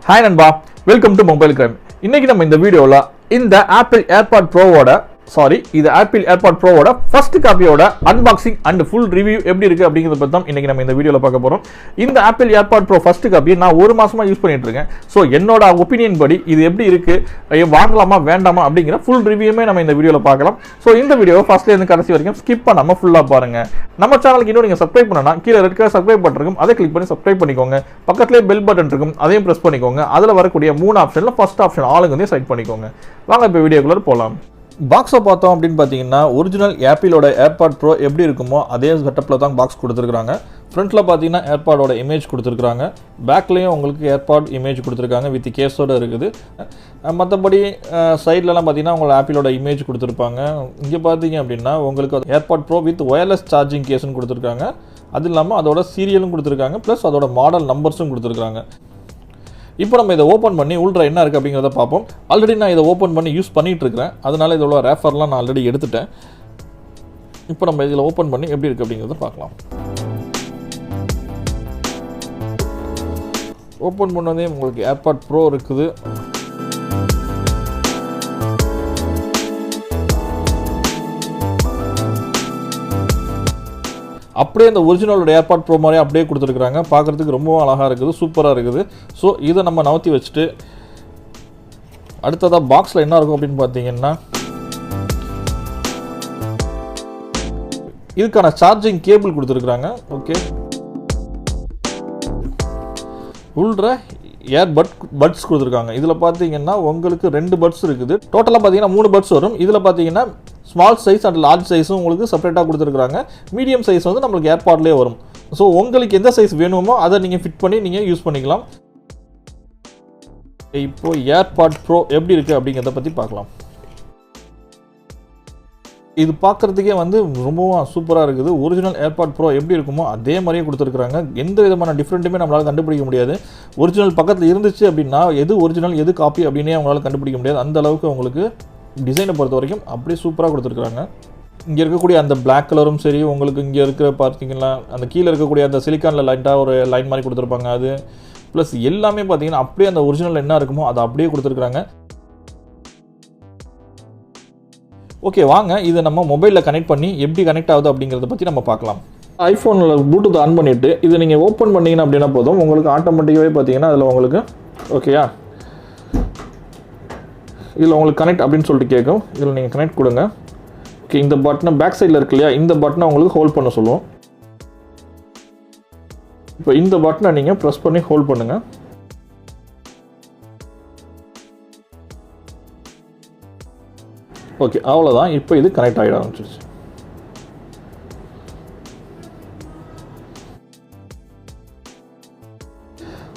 Hi Nanba, welcome to Mobile Crime. இன்னைக்கு நம்ம இந்த வீடியோல இந்த Apple AirPod Pro-வோட இது Apple AirPod Pro-வோட ஃபர்ஸ்ட் காப்பியோட அன்பாக்சிங் அண்ட் ஃபுல் ரிவ்யூ எப்படி இருக்கு அப்படிங்கறத பத்தி தான் இன்னைக்கு நம்ம இந்த வீடியோல பார்க்க போறோம். இந்த Apple AirPod Pro ஃபர்ஸ்ட் காப்பியை நான் ஒரு மாசமா யூஸ் பண்ணிட்டு இருக்கேன். சோ என்னோட ஒபினியன் படி இது எப்படி இருக்கு, வாங்கலாமா வேண்டாமா அப்படிங்கற ஃபுல் ரிவ்யூமே நம்ம இந்த வீடியோல பார்க்கலாம். சோ இந்த வீடியோவை ஃபர்ஸ்ட்ல இருந்து கடைசி வரைக்கும் ஸ்கிப் பண்ணாம ஃபுல்லா பாருங்க. நம்ம சேனலுக்கு இன்னும் நீங்க சப்ஸ்கிரைப் பண்ணனா கீழ ரெட் கலர் சப்ஸ்கிரைப் பட்டன் இருக்கும், அதை கிளிக் பண்ணி சப்ஸ்கிரைப் பண்ணிக்கோங்க. பக்கத்துலயே பெல் பட்டன் இருக்கும், அதையும் பிரஸ் பண்ணிக்கோங்க. அதுல வரக்கூடிய மூணு ஆப்ஷன்ல ஃபர்ஸ்ட் ஆப்ஷன் ஆளுங்க வந்து செலக்ட் பண்ணிக்கோங்க. வாங்க இப்போ வீடியோக்குள்ள போலாம். பாக்ஸை பார்த்தோம் அப்படின்னு பார்த்தீங்கன்னா ஒரிஜினல் ஆப்பிளோட ஏர்பாட் ப்ரோ எப்படி இருக்குமோ அதே செட்டப்பில் தான் பாக்ஸ் கொடுத்துருக்காங்க. ஃப்ரண்ட்டில் பார்த்தீங்கன்னா ஏர்பாடோட இமேஜ் கொடுத்துருக்காங்க, பேக்லேயும் உங்களுக்கு ஏர்பாட் இமேஜ் கொடுத்துருக்காங்க வித் கேஸோடு இருக்குது. மற்றபடி சைட்லலாம் பார்த்தீங்கன்னா உங்களுக்கு ஆப்பிளோட இமேஜ் கொடுத்துருப்பாங்க. இங்கே பார்த்தீங்க அப்படின்னா உங்களுக்கு AirPod Pro with wireless charging கேஸ்ன்னு கொடுத்துருக்காங்க. அது இல்லாமல் அதோட சீரியலும் கொடுத்துருக்காங்க, ப்ளஸ் அதோட மாடல் நம்பர்ஸும் கொடுத்துருக்காங்க. இப்போ நம்ம இதை ஓப்பன் பண்ணி உள்ள என்ன இருக்குது அப்படிங்கிறத பார்ப்போம். ஆல்ரெடி நான் இதை ஓப்பன் பண்ணி யூஸ் பண்ணிகிட்டு இருக்கிறேன், அதனால இதோட ரேஃபர்லாம் நான் ஆல்ரெடி எடுத்துட்டேன். இப்போ நம்ம இதில் ஓப்பன் பண்ணி எப்படி இருக்குது அப்படிங்கிறத பார்க்கலாம். ஓப்பன் பண்ணதே உங்களுக்கு ஏர்பாட் ப்ரோ இருக்குது. அப்படியே இந்த ஒரிஜினலோட ஏர்பாட் ப்ரோ மாதிரி அப்படியே கொடுத்துருக்குறாங்க. பார்க்குறதுக்கு ரொம்ப அழகாக இருக்குது, சூப்பராக இருக்குது. ஸோ இதை நம்ம நவுத்தி வச்சுட்டு அடுத்ததாக பாக்ஸில் என்ன இருக்கும் அப்படின்னு பார்த்தீங்கன்னா இதுக்கான சார்ஜிங் கேபிள் கொடுத்துருக்குறாங்க. ஓகே, உள்ள பட்ஸ் கொடுத்துருக்காங்க. இதில் பார்த்தீங்கன்னா உங்களுக்கு 2 பட்ஸ் இருக்குது. டோட்டலாக பார்த்தீங்கன்னா 3 பட்ஸ் வரும். இதில் பார்த்தீங்கன்னா ஸ்மால் சைஸ் அண்ட் லார்ஜ் சைஸும் உங்களுக்கு செப்பரேட்டாக கொடுத்துருக்காங்க. மீடியம் சைஸ் வந்து நம்மளுக்கு ஏர்பாட்லேயே வரும். ஸோ உங்களுக்கு எந்த சைஸ் வேணுமோ அதை நீங்கள் ஃபிட் பண்ணி நீங்கள் யூஸ் பண்ணிக்கலாம். இப்போது ஏர்பாட் ப்ரோ எப்படி இருக்குது அப்படிங்கிறத பற்றி பார்க்கலாம். இது பார்க்குறதுக்கே வந்து ரொம்பவும் சூப்பராக இருக்குது. ஒரிஜினல் ஏர்பாட் ப்ரோ எப்படி இருக்குமோ அதே மாதிரியே கொடுத்துருக்குறாங்க. எந்த விதமான டிஃப்ரெண்ட்டுமே நம்மளால் கண்டுபிடிக்க முடியாது. ஒரிஜினல் பக்கத்தில் இருந்துச்சு அப்படின்னா எது ஒரிஜினல் எது காப்பி அப்படின்னே அவங்களால கண்டுபிடிக்க முடியாது. அந்த அளவுக்கு உங்களுக்கு டிசைனை பொறுத்த வரைக்கும் அப்படியே சூப்பராக கொடுத்துருக்குறாங்க. இங்கே இருக்கக்கூடிய அந்த பிளாக் கலரும் சரி, உங்களுக்கு இங்கே இருக்கிற பார்த்தீங்கன்னா அந்த கீழே இருக்கக்கூடிய அந்த சிலிக்கானில் லைட்டாக ஒரு லைன் மாதிரி கொடுத்துருப்பாங்க. அது ப்ளஸ் எல்லாமே பார்த்தீங்கன்னா அப்படியே அந்த ஒரிஜினல் என்ன இருக்குமோ அதை அப்படியே கொடுத்துருக்குறாங்க. ஓகே, வாங்க இதை நம்ம மொபைலில் கனெக்ட் பண்ணி எப்படி கனெக்ட் ஆகுது அப்படிங்கிறத பற்றி நம்ம பார்க்கலாம். ஐஃபோனில் ப்ளூடூத் ஆன் பண்ணிவிட்டு இதை நீங்கள் ஓப்பன் பண்ணிங்கன்னா அப்படின்னா போதும், உங்களுக்கு ஆட்டோமேட்டிக்காகவே பார்த்தீங்கன்னா அதில் உங்களுக்கு ஓகேயா இதில் உங்களுக்கு கனெக்ட் அப்படின்னு சொல்லிட்டு கேட்கும். இதில் நீங்கள் கனெக்ட் கொடுங்க. ஓகே, இந்த பட்டனை பேக் சைடில் இருக்கு இல்லையா, இந்த பட்டனை உங்களுக்கு ஹோல்ட் பண்ண சொல்லுவோம். இப்போ இந்த பட்டனை நீங்கள் ப்ரெஸ் பண்ணி ஹோல்ட் பண்ணுங்கள். ஓகே, அவ்வளோதான். இப்போ இது கனெக்ட் ஆகிட ஆரம்பிச்சிருச்சு.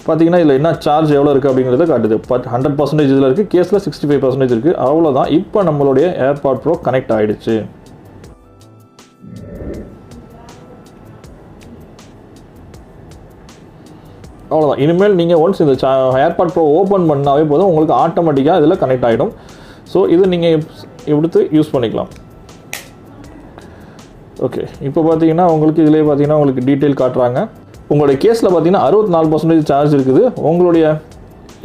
பார்த்தீங்கன்னா இதில் என்ன சார்ஜ் எவ்வளோ இருக்குது அப்படிங்கிறத காட்டுது. 100% இதில் இருக்குது, கேஸில் 65% இருக்குது. அவ்வளோதான். இப்போ நம்மளுடைய ஏர்பாட் ப்ரோ கனெக்ட் ஆகிடுச்சு. அவ்வளோதான். இனிமேல் நீங்கள் ஒன்ஸ் இந்த ஏர்பாட் ப்ரோ ஓப்பன் பண்ணாவே போதும், உங்களுக்கு ஆட்டோமேட்டிக்காக இதில் கனெக்ட் ஆகிடும். ஸோ இது நீங்கள் எடுத்து யூஸ் பண்ணிக்கலாம். ஓகே, இப்போ பார்த்தீங்கன்னா உங்களுக்கு இதிலே பார்த்தீங்கன்னா உங்களுக்கு டீட்டெயில் காட்டுறாங்க. உங்களுடைய கேஸில் பார்த்தீங்கன்னா 64% சார்ஜ் இருக்குது. உங்களுடைய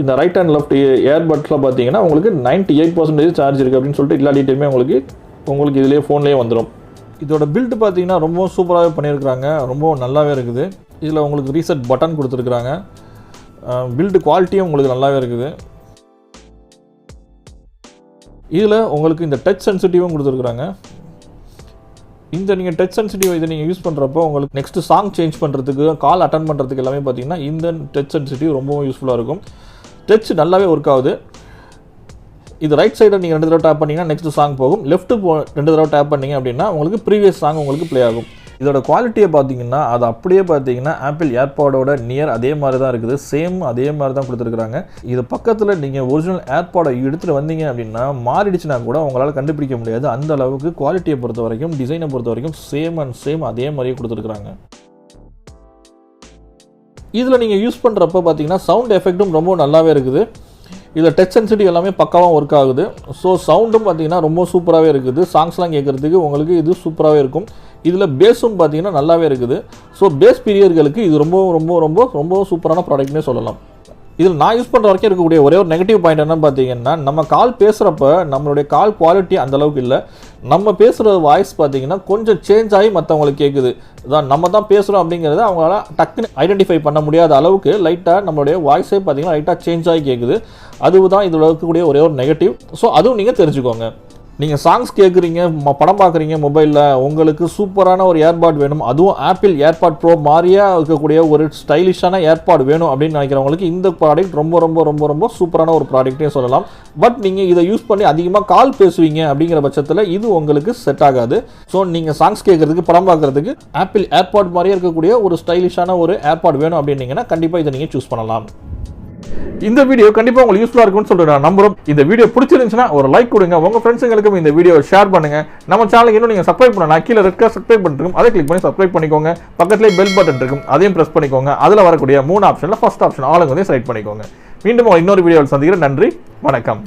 இந்த ரைட் அண்ட் லெஃப்ட் ஏர்பட்ஸில் பார்த்தீங்கன்னா உங்களுக்கு 98% சார்ஜ் இருக்குது அப்படின்னு சொல்லிட்டு எல்லா டீட்டெயிலுமே உங்களுக்கு இதிலே ஃபோன்லேயே வந்துடும். இதோட பில்டு பார்த்தீங்கன்னா ரொம்ப சூப்பராகவே பண்ணியிருக்கிறாங்க, ரொம்ப நல்லாவே இருக்குது. இதில் உங்களுக்கு ரீசெட் பட்டன் கொடுத்துருக்குறாங்க. பில்டு குவாலிட்டியும் உங்களுக்கு நல்லாவே இருக்குது. இதில் உங்களுக்கு இந்த டச் சென்சிட்டிவும் கொடுத்துருக்குறாங்க. இந்த நீங்கள் டச் சென்சிட்டிவ் இதை நீங்கள் யூஸ் பண்ணுறப்போ உங்களுக்கு நெக்ஸ்ட்டு சாங் சேஞ்ச் பண்ணுறதுக்கு, கால் அட்டன் பண்ணுறதுக்கு எல்லாமே பார்த்தீங்கன்னா இந்த டச் சென்சிட்டிவ் ரொம்பவும் யூஸ்ஃபுல்லாக இருக்கும். டச் நல்லாவே ஒர்க் ஆகுது. இது ரைட் சைடில் நீங்கள் 2 தடவை டேப் பண்ணிங்கன்னா நெக்ஸ்ட் சாங் போகும். லெஃப்ட்டு 2 தடவை டேப் பண்ணிங்க அப்படின்னா உங்களுக்கு ப்ரீவியஸ் சாங் உங்களுக்கு ப்ளே ஆகும். இதோட குவாலிட்டியை பார்த்தீங்கன்னா அது அப்படியே பார்த்தீங்கன்னா ஆப்பிள் ஏர்பாடோட நியர் அதே மாதிரி தான் இருக்குது. சேம் அதே மாதிரி தான் கொடுத்துருக்குறாங்க. இது பக்கத்தில் நீங்கள் ஒரிஜினல் ஏர்பாடை எடுத்துகிட்டு வந்தீங்க அப்படின்னா மாறிடுச்சுன்னா கூட உங்களால் கண்டுபிடிக்க முடியாது. அந்த அளவுக்கு குவாலிட்டியை பொறுத்த வரைக்கும், டிசைனை பொறுத்த வரைக்கும் சேம் அதே மாதிரியே கொடுத்துருக்குறாங்க. இதில் நீங்கள் யூஸ் பண்ணுறப்ப பார்த்தீங்கன்னா சவுண்ட் எஃபெக்ட்டும் ரொம்ப நல்லாவே இருக்குது. இதில் டச் சென்சிட்டிவ் எல்லாமே பக்காவாக ஒர்க் ஆகுது. ஸோ சவுண்டும் பார்த்தீங்கன்னா ரொம்ப சூப்பராகவே இருக்குது. சாங்ஸ்லாம் கேட்குறதுக்கு உங்களுக்கு இது சூப்பராகவே இருக்கும். இதில் பேஸும் பார்த்தீங்கன்னா நல்லாவே இருக்குது. ஸோ பேஸ் பீரியர்களுக்கு இது ரொம்ப ரொம்ப ரொம்ப ரொம்ப சூப்பரான ப்ராடக்ட்னே சொல்லலாம். இதில் நான் யூஸ் பண்ணுற வரைக்கும் இருக்கக்கூடிய ஒரே ஒரு நெகட்டிவ் பாயிண்ட் என்ன பார்த்தீங்கன்னா, நம்ம கால் பேசுகிறப்ப நம்மளுடைய கால் குவாலிட்டி அந்த அளவுக்கு இல்லை. நம்ம பேசுகிற வாய்ஸ் பார்த்தீங்கன்னா கொஞ்சம் சேஞ்ச் ஆகி மற்றவங்களுக்கு கேட்குது. அதான் நம்ம தான் பேசுகிறோம் அப்படிங்கிறத அவங்களால டக்குன்னு ஐடென்டிஃபை பண்ண முடியாத அளவுக்கு லைட்டாக நம்மளுடைய வாய்ஸே பார்த்தீங்கன்னா லைட்டாக சேஞ்ச் ஆகி கேட்குது. அதுதான் இதில் இருக்கக்கூடிய ஒரே ஒரு நெகட்டிவ். ஸோ அதுவும் நீங்கள் தெரிஞ்சுக்கோங்க. நீங்கள் சாங்ஸ் கேட்குறீங்க, படம் பார்க்குறீங்க மொபைலில், உங்களுக்கு சூப்பரான ஒரு ஏர்பாட் வேணும், அதுவும் ஆப்பிள் ஏர்பாட் ப்ரோ மாதிரியா இருக்கக்கூடிய ஒரு ஸ்டைலிஷான ஏர்பாட் வேணும் அப்படின்னு நினைக்கிறவங்களுக்கு இந்த ப்ராடக்ட் ரொம்ப ரொம்ப ரொம்ப ரொம்ப சூப்பரான ஒரு ப்ராடக்ட்னே சொல்லலாம். பட் நீங்கள் இதை யூஸ் பண்ணி அதிகமாக கால் பேசுவீங்க அப்படிங்கிற பட்சத்தில் இது உங்களுக்கு செட் ஆகாது. ஸோ நீங்கள் சாங்ஸ் கேட்குறதுக்கு, படம் பார்க்குறதுக்கு ஆப்பிள் ஏர்பாட் மாதிரியே இருக்கக்கூடிய ஒரு ஸ்டைலிஷான ஒரு ஏர்பாட் வேணும் அப்படின்னீங்கன்னா கண்டிப்பாக இதை நீங்கள் சூஸ் பண்ணலாம். இந்த வீடியோ கண்டிப்பா உங்களுக்கு யூஸ்ஃபுல்லா இருக்கும்னு சொல்லிட்டு நான் நம்புறோம். இந்த வீடியோ பிடிச்சிருந்துச்சுன்னா ஒரு லைக் கொடுங்க, உங்க ஃப்ரெண்ட்ஸுங்களுக்கும் இந்த வீடியோவை ஷேர் பண்ணுங்க. நம்ம சேனலுக்கு இன்னும் நீங்க சப்ஸ்கிரைப் பண்ணா கீழே ரெட் கலர் சப்ஸ்கிரைப் பட்டன் இருக்கும், அதை கிளிக் பண்ணி சப்ஸ்கிரைப் பண்ணிக்கோங்க. பக்கத்துலேயே பெல் பட்டன் இருக்கும், அதையும் பிரஸ் பண்ணிக்கோங்க. அதில் வரக்கூடிய 3 ஆப்ஷன்ல ஃபர்ஸ்ட் ஆப்ஷன் ஆளுங்க செலக்ட் பண்ணிக்கோங்க. மீண்டும் இன்னொரு வீடியோவில் சந்திக்கிறேன். நன்றி, வணக்கம்.